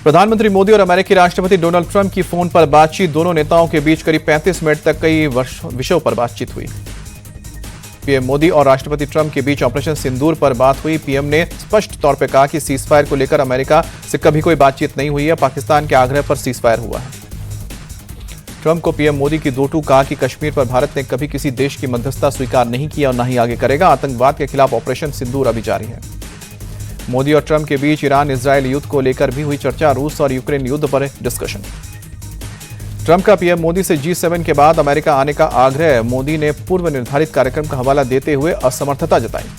प्रधानमंत्री मोदी और अमेरिकी राष्ट्रपति डोनाल्ड ट्रंप की फोन पर बातचीत। दोनों नेताओं के बीच करीब 35 मिनट तक कई विषयों पर बातचीत हुई। पीएम मोदी और राष्ट्रपति ट्रंप के बीच ऑपरेशन सिंदूर पर बात हुई। पीएम ने स्पष्ट तौर पर कहा कि सीजफायर को लेकर अमेरिका से कभी कोई बातचीत नहीं हुई है, पाकिस्तान के आग्रह पर सीजफायर हुआ है। ट्रंप को पीएम मोदी की दो टूक कहा कि कश्मीर पर भारत ने कभी किसी देश की मध्यस्थता स्वीकार नहीं किया और न ही आगे करेगा। आतंकवाद के खिलाफ ऑपरेशन सिंदूर अभी जारी है। मोदी और ट्रंप के बीच ईरान इजरायल युद्ध को लेकर भी हुई चर्चा। रूस और यूक्रेन युद्ध पर डिस्कशन। ट्रंप का पीएम मोदी से G7 के बाद अमेरिका आने का आग्रह। मोदी ने पूर्व निर्धारित कार्यक्रम का हवाला देते हुए असमर्थता जताई।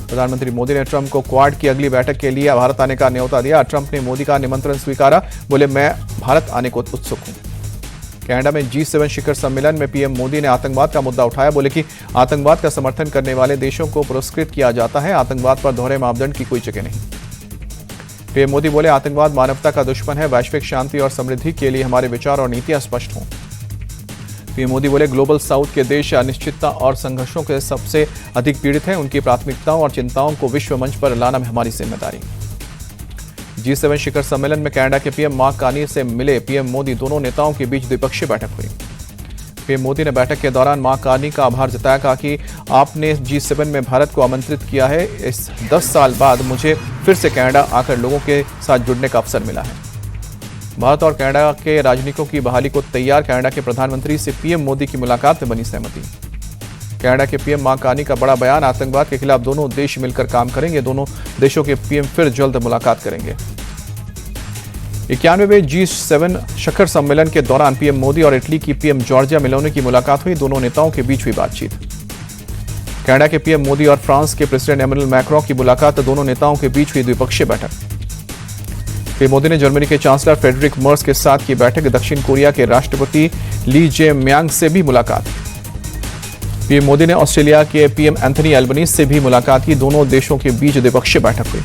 प्रधानमंत्री मोदी ने ट्रंप को क्वाड की अगली बैठक के लिए भारत आने का न्योता दिया। ट्रंप ने मोदी का निमंत्रण स्वीकारा। बोले, मैं भारत आने को उत्सुक हूं। कनाडा में G7 शिखर सम्मेलन में पीएम मोदी ने आतंकवाद का मुद्दा उठाया। बोले कि आतंकवाद का समर्थन करने वाले देशों को पुरस्कृत किया जाता है। आतंकवाद पर दोहरे मापदंड की कोई जगह नहीं। पीएम मोदी बोले, आतंकवाद मानवता का दुश्मन है। वैश्विक शांति और समृद्धि के लिए हमारे विचार और नीतियां स्पष्ट हों। पीएम मोदी बोले, ग्लोबल साउथ के देश अनिश्चितता और संघर्षों के सबसे अधिक पीड़ित हैं। उनकी प्राथमिकताओं और चिंताओं को विश्व मंच पर लाना हमारी जिम्मेदारी। G7 शिखर सम्मेलन में कनाडा के पीएम मार्क कार्नी से मिले पीएम मोदी। दोनों नेताओं के बीच द्विपक्षीय बैठक हुई। पीएम मोदी ने बैठक के दौरान मार्क कार्नी का आभार जताया। कहा कि आपने G7 में भारत को आमंत्रित किया है। इस 10 साल बाद मुझे फिर से कनाडा आकर लोगों के साथ जुड़ने का अवसर मिला है। भारत और कनाडा के राजनयिकों की बहाली को तैयार। कनाडा के प्रधानमंत्री से पीएम मोदी की मुलाकात में बनी सहमति। कनाडा के पीएम मार्क कार्नी का बड़ा बयान। आतंकवाद के खिलाफ दोनों देश मिलकर काम करेंगे। दोनों देशों के पीएम फिर जल्द मुलाकात करेंगे। 91वें G7 शिखर सम्मेलन के दौरान पीएम मोदी और इटली की पीएम जॉर्जिया मेलोनी की मुलाकात हुई। दोनों नेताओं के बीच हुई बातचीत। कनाडा के पीएम मोदी और फ्रांस के प्रेसिडेंट एमेनुएल मैक्रों की मुलाकात। दोनों नेताओं के बीच हुई द्विपक्षीय बैठक। पीएम मोदी ने जर्मनी के चांसलर फ्रेडरिक मर्स के साथ की बैठक। दक्षिण कोरिया के राष्ट्रपति ली जे म्यांग से भी मुलाकात। पीएम मोदी ने ऑस्ट्रेलिया के पीएम एंथनी एल्बनीज से भी मुलाकात की। दोनों देशों के बीच द्विपक्षीय बैठक हुई।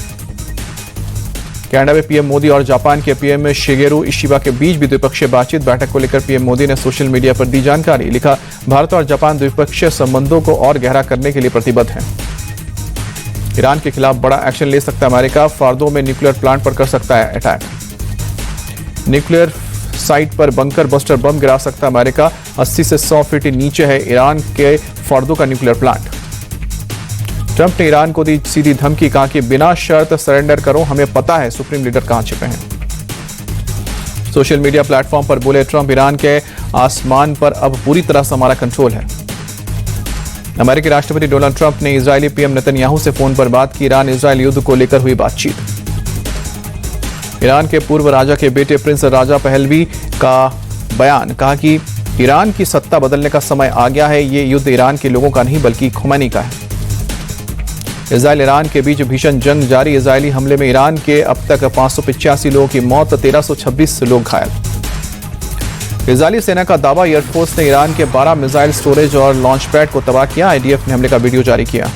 कनाडा में पीएम मोदी और जापान के पीएम शिगेरू इशिबा के बीच भी द्विपक्षीय बातचीत। बैठक को लेकर पीएम मोदी ने सोशल मीडिया पर दी जानकारी। लिखा, भारत और जापान द्विपक्षीय संबंधों को और गहरा करने के लिए प्रतिबद्ध हैं। ईरान के खिलाफ बड़ा एक्शन ले सकता है अमेरिका। फार्दो में न्यूक्लियर प्लांट पर कर सकता है अटैक। न्यूक्लियर साइट पर बंकर बस्टर बम गिरा सकता है अमेरिका। 80 से 100 फीट नीचे है ईरान के फार्दो का न्यूक्लियर प्लांट। ट्रंप ने ईरान को दी सीधी धमकी। कहा कि बिना शर्त सरेंडर करो, हमें पता है सुप्रीम लीडर कहां छिपे हैं। सोशल मीडिया प्लेटफॉर्म पर बोले ट्रंप, ईरान के आसमान पर अब पूरी तरह से हमारा कंट्रोल है। अमेरिकी राष्ट्रपति डोनाल्ड ट्रंप ने इजरायली पीएम नेतन्याहू से फोन पर बात की। ईरान इजरायल युद्ध को लेकर हुई बातचीत। ईरान के पूर्व राजा के बेटे प्रिंस राजा पहलवी का बयान। कहा कि ईरान की सत्ता बदलने का समय आ गया है। ये युद्ध ईरान के लोगों का नहीं बल्कि खुमैनी का है। इजरायल ईरान के बीच भीषण जंग जारी। इजरायली हमले में ईरान के अब तक 585 लोगों की मौत, 1326 लोग घायल। इजरायली सेना का दावा। एयरफोर्स ने ईरान के 12 मिसाइल स्टोरेज और लॉन्च पैड को तबाह किया। आईडीएफ ने हमले का वीडियो जारी किया।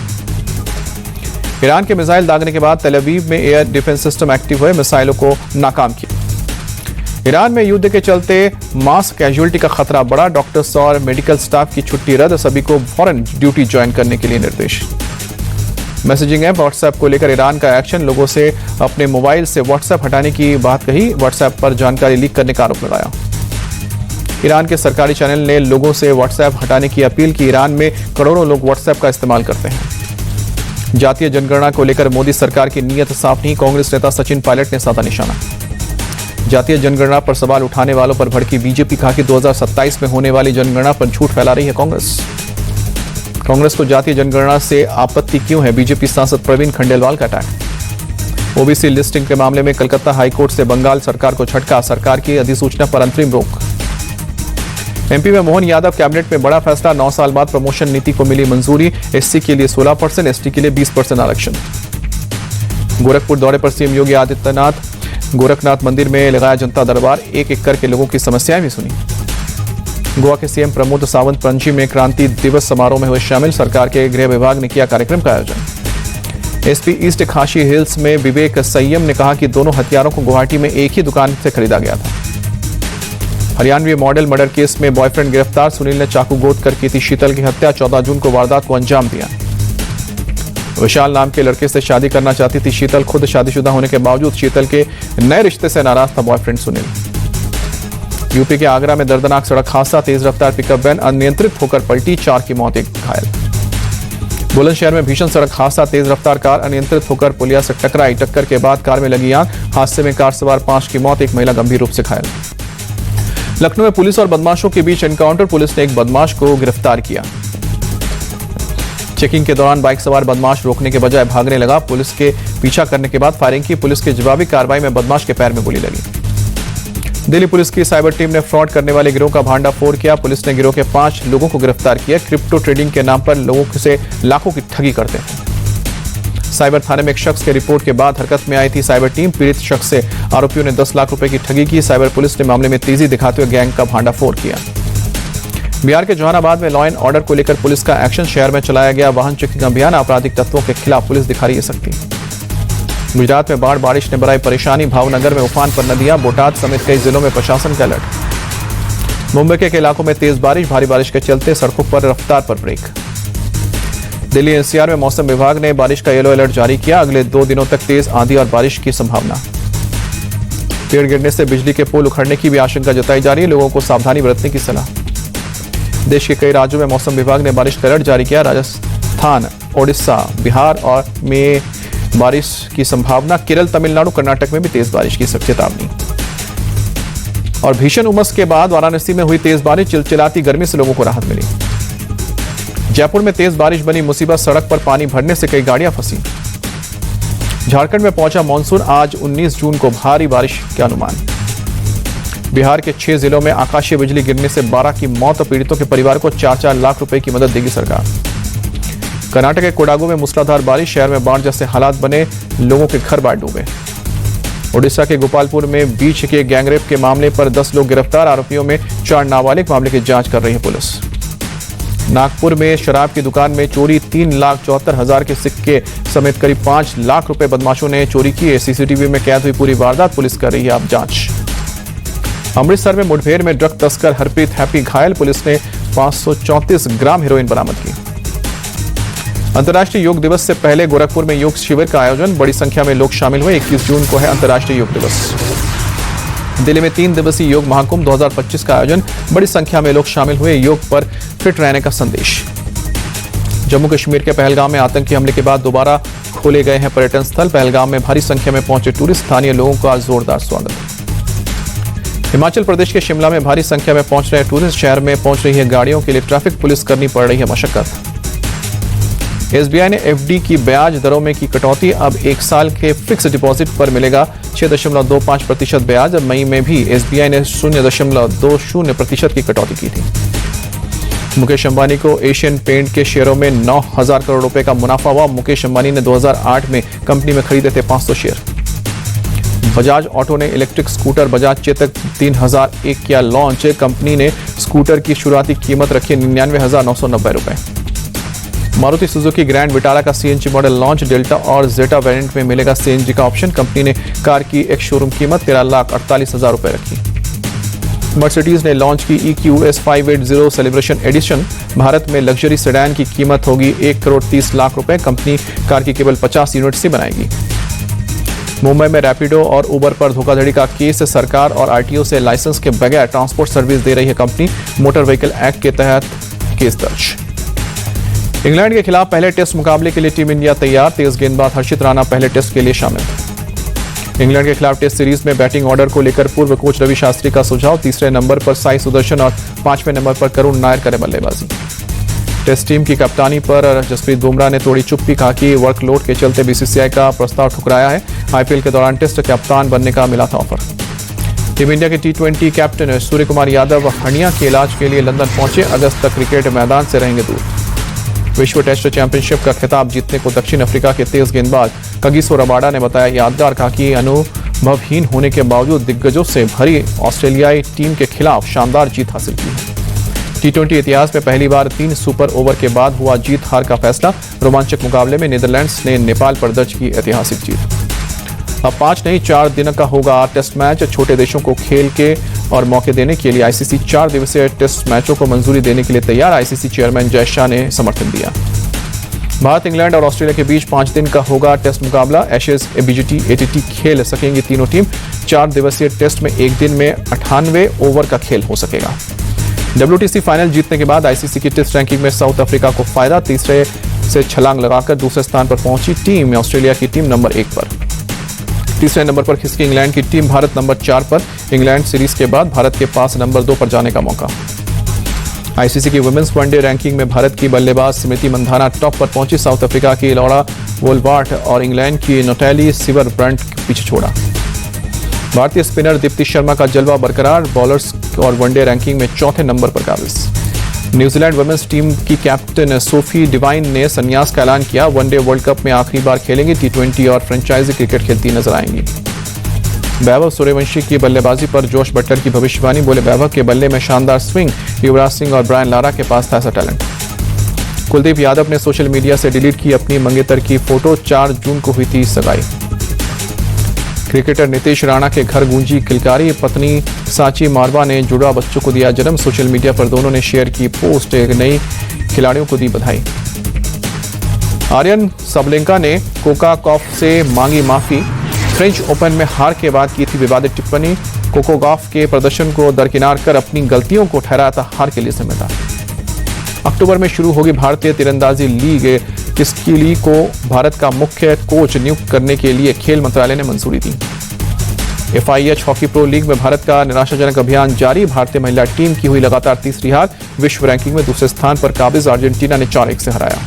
ईरान के मिसाइल दागने के बाद तेल अवीव में एयर डिफेंस सिस्टम एक्टिव हुए, मिसाइलों को नाकाम किया। ईरान में युद्ध के चलते मास कैजुअलिटी का खतरा बढ़ा। डॉक्टर्स और मेडिकल स्टाफ की छुट्टी रद्द। सभी को फौरन ड्यूटी ज्वाइन करने के लिए निर्देश। मैसेजिंग ऐप व्हाट्सएप को लेकर ईरान का एक्शन। लोगों से अपने मोबाइल से व्हाट्सएप हटाने की बात कही। व्हाट्सएप पर जानकारी लीक करने का आरोप लगाया। ईरान के सरकारी चैनल ने लोगों से व्हाट्सएप हटाने की अपील की। ईरान में करोड़ों लोग व्हाट्सएप का इस्तेमाल करते हैं। जातीय जनगणना को लेकर मोदी सरकार की नीयत साफ नहीं। कांग्रेस नेता सचिन पायलट ने साधा निशाना। जातीय जनगणना पर सवाल उठाने वालों पर भड़की बीजेपी। कहा कि 2027 में होने वाली जनगणना पर झूठ फैला रही है कांग्रेस। कांग्रेस को जातीय जनगणना से आपत्ति क्यों है? बीजेपी सांसद प्रवीण खंडेलवाल का अटैक। ओबीसी लिस्टिंग के मामले में कलकत्ता हाईकोर्ट से बंगाल सरकार को झटका। सरकार की अधिसूचना पर अंतरिम रोक। एमपी में मोहन यादव कैबिनेट में बड़ा फैसला। 9 साल बाद प्रमोशन नीति को मिली मंजूरी। एससी के लिए 16%, एसटी के लिए 20% आरक्षण। गोरखपुर दौरे पर सीएम योगी आदित्यनाथ। गोरखनाथ मंदिर में लगाया जनता दरबार। एक एक करके लोगों की समस्याएं भी सुनी। गोवा के सीएम प्रमोद सावंत पणजी में क्रांति दिवस समारोह में हुए शामिल। सरकार के गृह विभाग ने किया कार्यक्रम का आयोजन। एसपी ईस्ट खासी हिल्स में विवेक संयम ने कहा कि दोनों हथियारों को गुवाहाटी में एक ही दुकान से खरीदा गया था। हरियाणवी मॉडल मर्डर केस में बॉयफ्रेंड गिरफ्तार। सुनील ने चाकू गोद कर की थी शीतल की हत्या। 14 जून को वारदात को अंजाम दिया। विशाल नाम के लड़के से शादी करना चाहती थी शीतल। खुद शादीशुदा होने के बावजूद शीतल के नए रिश्ते से नाराज था बॉयफ्रेंड सुनील। यूपी के आगरा में दर्दनाक सड़क हादसा, तेज रफ्तार पिकअप वैन अनियंत्रित होकर पलटी, 4 की मौत, 1 घायल। बुलंदशहर में भीषण सड़क हादसा, तेज रफ्तार कार अनियंत्रित होकर पुलिया से टकराई, टक्कर के बाद कार में लगी आग, हादसे में कार सवार 5 की मौत, 1 महिला गंभीर रूप से घायल। लखनऊ में पुलिस और बदमाशों के बीच एनकाउंटर, पुलिस ने एक बदमाश को गिरफ्तार किया। चेकिंग के दौरान बाइक सवार बदमाश रोकने के बजाय भागने लगा, पुलिस के पीछा करने के बाद फायरिंग की। पुलिस की जवाबी कार्रवाई में बदमाश के पैर में गोली लगी। दिल्ली पुलिस की साइबर टीम ने फ्रॉड करने वाले गिरोह का भांडाफोड़ किया। पुलिस ने गिरोह के 5 लोगों को गिरफ्तार किया। क्रिप्टो ट्रेडिंग के नाम पर लोगों से लाखों की ठगी करते हैं। साइबर थाने में एक शख्स के रिपोर्ट के बाद हरकत में आई थी साइबर टीम। पीड़ित शख्स से आरोपियों ने 10 लाख रुपए की ठगी की। साइबर पुलिस ने मामले में तेजी दिखाते हुए गैंग का भांडाफोड़ किया। बिहार के जहानाबाद में लॉ एंड ऑर्डर को लेकर पुलिस का एक्शन, शहर में चलाया गया वाहन चेकिंग अभियान, आपराधिक तत्वों के खिलाफ पुलिस दिखा रही है सख्ती। गुजरात में बारिश ने बढ़ाई परेशानी, भावनगर में उफान पर नदियां, बोटाद समेत कई जिलों में प्रशासन का अलर्ट। मुंबई के इलाकों में तेज बारिश, भारी बारिश के चलते सड़कों पर रफ्तार पर ब्रेक। दिल्ली एनसीआर में मौसम विभाग ने बारिश का येलो अलर्ट जारी किया, अगले 2 दिनों तक तेज आंधी और बारिश की संभावना। पेड़ गिरने से बिजली के पोल उखड़ने की भी आशंका जताई जा रही है, लोगों को सावधानी बरतने की सलाह। देश के कई राज्यों में मौसम विभाग ने बारिश का अलर्ट जारी किया, राजस्थान, ओडिशा, बिहार और में बारिश की संभावना। केरल, तमिलनाडु, कर्नाटक में भी तेज बारिश की चेतावनी। और भीषण उमस के बाद वाराणसी में हुई तेज बारिश, चिलचिलाती गर्मी से लोगों को राहत मिली। जयपुर में तेज बारिश बनी मुसीबत, सड़क पर पानी भरने से कई गाड़ियां फंसी। झारखंड में पहुंचा मानसून, आज 19 जून को भारी बारिश के अनुमान। बिहार के 6 जिलों में आकाशीय बिजली गिरने से 12 की मौत और पीड़ितों के परिवार को 4-4 लाख रुपए की मदद देगी सरकार। कर्नाटक के कोडागु में मूसलाधार बारिश, शहर में बाढ़ जैसे हालात बने, लोगों के घर बार डूबे। ओडिशा के गोपालपुर में बीच के गैंगरेप के मामले पर 10 लोग गिरफ्तार, आरोपियों में 4 नाबालिग, मामले की जांच कर रही है पुलिस। नागपुर में शराब की दुकान में चोरी, 3,74,000 के सिक्के समेत करीब 5 लाख रुपए बदमाशों ने चोरी किए। सीसीटीवी में कैद हुई पूरी वारदात, पुलिस कर रही है अब जांच। अमृतसर में मुठभेड़ में ड्रग तस्कर हरप्रीत हैप्पी घायल, पुलिस ने 534 ग्राम हेरोइन बरामद की। अंतर्राष्ट्रीय योग दिवस से पहले गोरखपुर में योग शिविर का आयोजन, बड़ी संख्या में लोग शामिल हुए। 21 जून को है अंतर्राष्ट्रीय योग दिवस। दिल्ली में 3 दिवसीय योग महाकुंभ 2025 का आयोजन, बड़ी संख्या में लोग शामिल हुए। योग पर फिट रहने का संदेश। जम्मू कश्मीर के पहलगाम में आतंकी हमले के बाद दोबारा खोले गए हैं पर्यटन स्थल। पहलगाम में भारी संख्या में पहुंचे टूरिस्ट, स्थानीय लोगों का जोरदार स्वागत। हिमाचल प्रदेश के शिमला में भारी संख्या में पहुंच रहे टूरिस्ट, शहर में पहुंच रही है गाड़ियों के लिए ट्रैफिक पुलिस, करनी पड़ रही है मशक्कत। एसबीआई ने एफडी की ब्याज दरों में की कटौती, अब 1 साल के फिक्स डिपॉजिट पर मिलेगा 6.25% ब्याज। मई में भी एसबीआई ने 0.20% की कटौती की थी। मुकेश अंबानी को एशियन पेंट के शेयरों में 9,000 करोड़ रुपए का मुनाफा हुआ। मुकेश अंबानी ने 2008 में कंपनी में खरीदे थे 500 शेयर। बजाज ऑटो ने इलेक्ट्रिक स्कूटर बजाज चेतक 3001 किया लॉन्च। कंपनी ने स्कूटर की शुरुआती कीमत रखी 99,990 रुपए। मारुति सुजुकी ग्रैंड विटारा का सीएनजी मॉडल लॉन्च, डेल्टा और जेटा वेरिएंट में मिलेगा सीएनजी का ऑप्शन। कंपनी ने कार की एक शोरूम कीमत 13,48,000 रुपए रखी। मर्सिडीज ने लॉन्च की EQS 580 सेलिब्रेशन एडिशन। भारत में लग्जरी सेडान की कीमत होगी 1,30,00,000 रुपए। कंपनी कार की केवल 50 यूनिट्स ही बनाएगी। मुंबई में रैपिडो और उबर पर धोखाधड़ी का केस, सरकार और आरटीओ से लाइसेंस के बगैर ट्रांसपोर्ट सर्विस दे रही है कंपनी। मोटर व्हीकल एक्ट के तहत केस दर्ज। इंग्लैंड के खिलाफ पहले टेस्ट मुकाबले के लिए टीम इंडिया तैयार, तेज गेंदबाज हर्षित राणा पहले टेस्ट के लिए शामिल। इंग्लैंड के खिलाफ टेस्ट सीरीज में बैटिंग ऑर्डर को लेकर पूर्व कोच रवि शास्त्री का सुझाव, 3रे नंबर पर साई सुदर्शन और 5वें नंबर पर करुण नायर करें बल्लेबाजी। टेस्ट टीम की कप्तानी पर जसप्रीत बुमराह ने तोड़ी चुप्पी, कहा कि वर्कलोड के चलते बीसीसीआई का प्रस्ताव ठुकराया है। आईपीएल के दौरान टेस्ट कप्तान बनने का मिला था ऑफर। टीम इंडिया के T20 captain Surya Kumar Yadav hernia के इलाज के लिए लंदन पहुंचे, अगस्त तक क्रिकेट मैदान से रहेंगे दूर। विश्व टेस्ट चैंपियनशिप का खिताब जीतने को दक्षिण अफ्रीका के तेज गेंदबाज कगिसो रबाडा ने बताया यादगार, कहा कि अनुभवहीन होने के बावजूद दिग्गजों से भरी ऑस्ट्रेलियाई टीम के खिलाफ शानदार जीत हासिल की है। T20 इतिहास में पहली बार 3 सुपर ओवर के बाद हुआ जीत हार का फैसला। रोमांचक मुकाबले में नीदरलैंड्स ने नेपाल पर दर्ज की ऐतिहासिक जीत। अब 5 नहीं 4 दिन का होगा टेस्ट मैच। छोटे देशों को खेल के और मौके देने के लिए आईसीसी 4 दिवसीय टेस्ट मैचों को मंजूरी देने के लिए तैयार। आईसीसी चेयरमैन जय शाह ने समर्थन दिया। भारत, इंग्लैंड और ऑस्ट्रेलिया के बीच 5 दिन का होगा टेस्ट मुकाबला। एशेज, एबीजीटी, एटीटी खेल सकेंगी तीनों टीम। 4 दिवसीय टेस्ट में एक दिन में 98 ओवर का खेल हो सकेगा। WTC फाइनल जीतने के बाद आईसीसी की टेस्ट रैंकिंग में साउथ अफ्रीका को फायदा। तीसरे से छलांग लगाकर दूसरे स्थान पर पहुंची टीम में ऑस्ट्रेलिया की टीम नंबर 1 पर। तीसरे नंबर पर खिसकी इंग्लैंड की टीम, भारत नंबर 4 पर। इंग्लैंड सीरीज के बाद भारत के पास नंबर 2 पर जाने का मौका। आईसीसी की वुमेन्स वनडे रैंकिंग में भारत की बल्लेबाज स्मृति मंधाना टॉप पर पहुंची। साउथ अफ्रीका की लॉरा वोल्बार्ट और इंग्लैंड की नोटैली सिवरब्रंट पीछे छोड़ा। भारतीय स्पिनर दीप्ति शर्मा का जलवा बरकरार, बॉलर्स और वनडे रैंकिंग में चौथे नंबर पर काबिज। न्यूजीलैंड वुमेन्स टीम की कैप्टन सोफी डिवाइन ने संन्यास का ऐलान किया। वनडे वर्ल्ड कप में आखिरी बार खेलेंगी। T20 और फ्रेंचाइजी क्रिकेट खेलती नजर आएंगी। वैभव सूर्यवंशी की बल्लेबाजी पर जोश बट्टर की भविष्यवाणी, बोले वैभव के बल्ले में शानदार स्विंग, युवराज सिंह और ब्रायन लारा के पास था ऐसा टैलेंट। कुलदीप यादव ने सोशल मीडिया से डिलीट की अपनी मंगेतर की फोटो। 4 जून को हुई थी सगाई। क्रिकेटर नीतीश राणा के घर गूंजी किलकारी, पत्नी सांची मारवा ने जुड़वा बच्चों को दिया जन्म। सोशल मीडिया पर दोनों ने शेयर की पोस्ट, एक नई खिलाड़ियों को दी बधाई। आर्यन सबलेंका ने कोका गॉफ से मांगी माफी। फ्रेंच ओपन में हार के बाद की थी विवादित टिप्पणी। कोको गॉफ के प्रदर्शन को दरकिनार कर अपनी गलतियों को ठहराया था हार के लिए जिम्मेदार। अक्टूबर में शुरू होगी भारतीय तीरंदाजी लीग। इसकी लीग को भारत का मुख्य कोच नियुक्त करने के लिए खेल मंत्रालय ने मंजूरी दी। FIH हॉकी प्रो लीग में भारत का निराशाजनक अभियान जारी। भारतीय महिला टीम की हुई लगातार तीसरी हार। विश्व रैंकिंग में दूसरे स्थान पर काबिज अर्जेंटीना ने 4-1 से हराया।